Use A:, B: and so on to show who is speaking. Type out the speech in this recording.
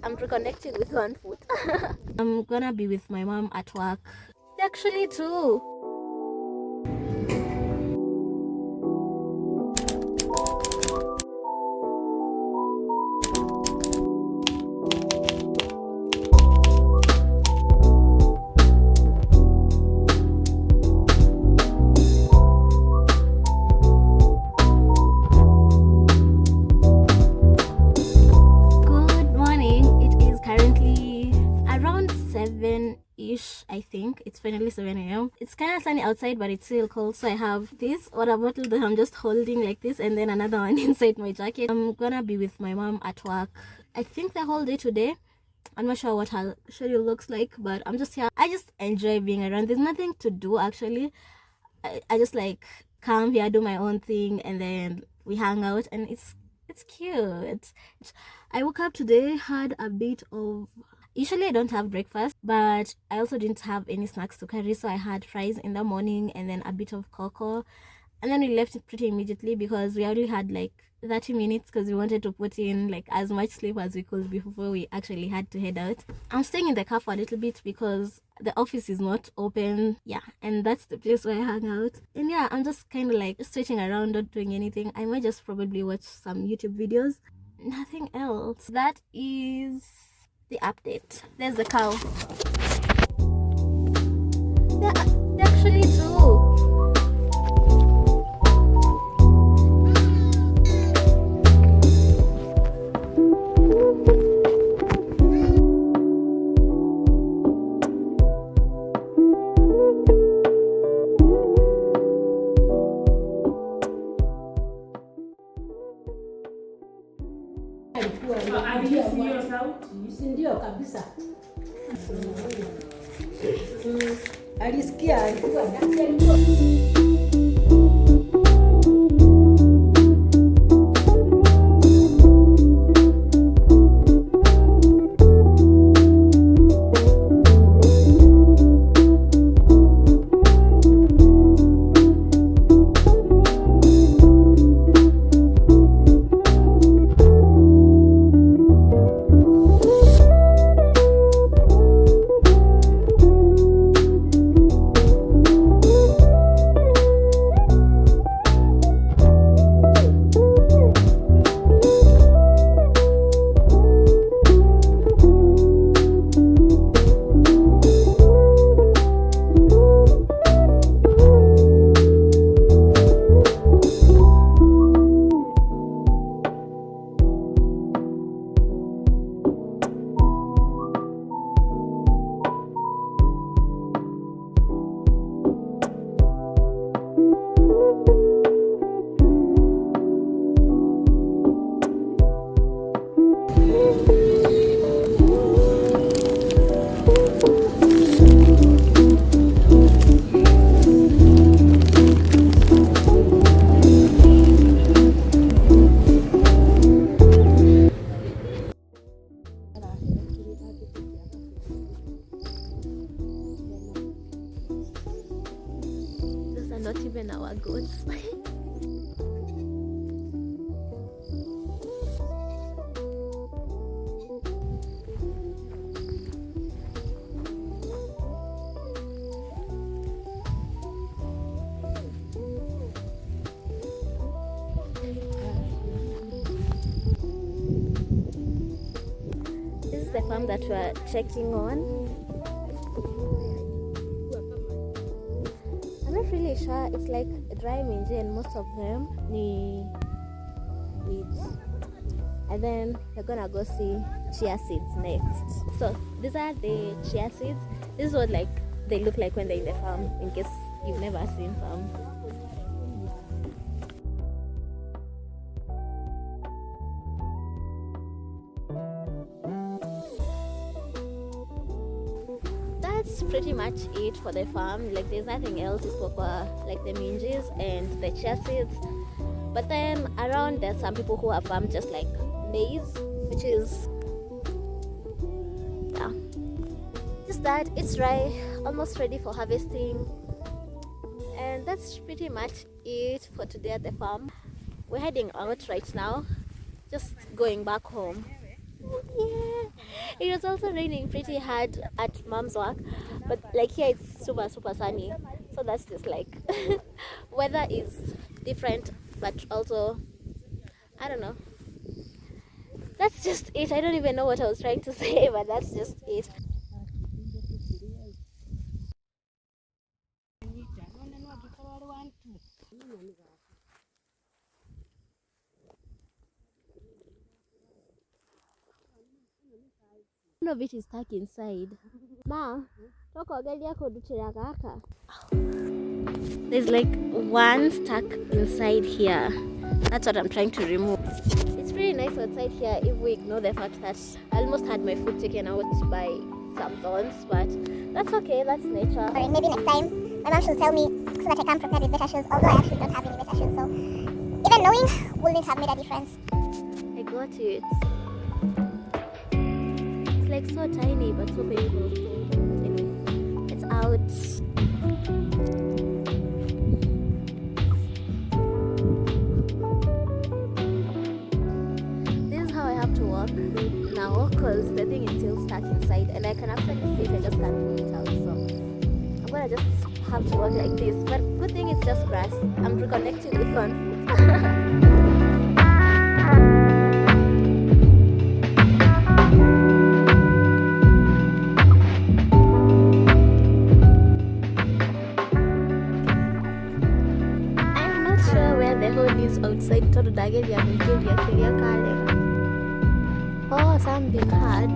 A: I'm reconnecting with one foot. I'm gonna be with my mom at work. Actually, too. I think it's finally 7 a.m. It's kind of sunny outside, but it's still cold, so I have this water bottle that I'm just holding like this, and then another one inside my jacket. I'm gonna be with my mom at work, I think, the whole day today. I'm not sure what her schedule looks like, but I'm just here. I just enjoy being around. There's nothing to do, actually. I just like come here, do my own thing, and then we hang out, and it's cute. I woke up today, had a bit of... Usually I don't have breakfast, but I also didn't have any snacks to carry, so I had fries in the morning and then a bit of cocoa, and then we left it pretty immediately because we only had like 30 minutes because we wanted to put in like as much sleep as we could before we actually had to head out. I'm staying in the car for a little bit because the office is not open, and that's the place where I hang out. And I'm just kind of like stretching around, not doing anything. I might just probably watch some YouTube videos, nothing else. That is the update. There's the cow. They're actually two.
B: Ndio kabisa. Alisikia alikuwa
A: not even our goats. This is the farm that we are checking on. I'm not really sure. It's like dry minji and most of them need weeds. And then we're gonna go see chia seeds next. So these are the chia seeds. This is what like they look like when they're in the farm, in case you've never seen some. That's pretty much it for the farm. Like there's nothing else. It's proper, like the minjis and the chia seeds. But then around there's some people who have farmed just like maize, which is just that. It's dry, almost ready for harvesting. And that's pretty much it for today at the farm. We're heading out right now just going back home. Yeah, it was also raining pretty hard at mom's work, but like here it's super sunny, so that's just like weather is different, but also I don't know, that's just it. I don't even know what I was trying to say, but that's just it. One of it is stuck inside. Ma, there's like one stuck inside here. That's what I'm trying to remove. It's pretty nice outside here if we ignore the fact that I almost had my food taken out by some thorns, but that's okay, that's nature.
B: Or maybe next time my mom should tell me so that I come prepared with better shoes, although I actually don't have any better shoes, so even knowing wouldn't have made a difference.
A: I got it. It's like so tiny but so painful. Anyway, it's out. This is how I have to walk now because the thing is still stuck inside and I can actually see it, I just can't pull it out. So I'm gonna just have to walk like this. But good thing it's just grass. I'm reconnecting with one foot. Outside to the dagger, oh, something hard.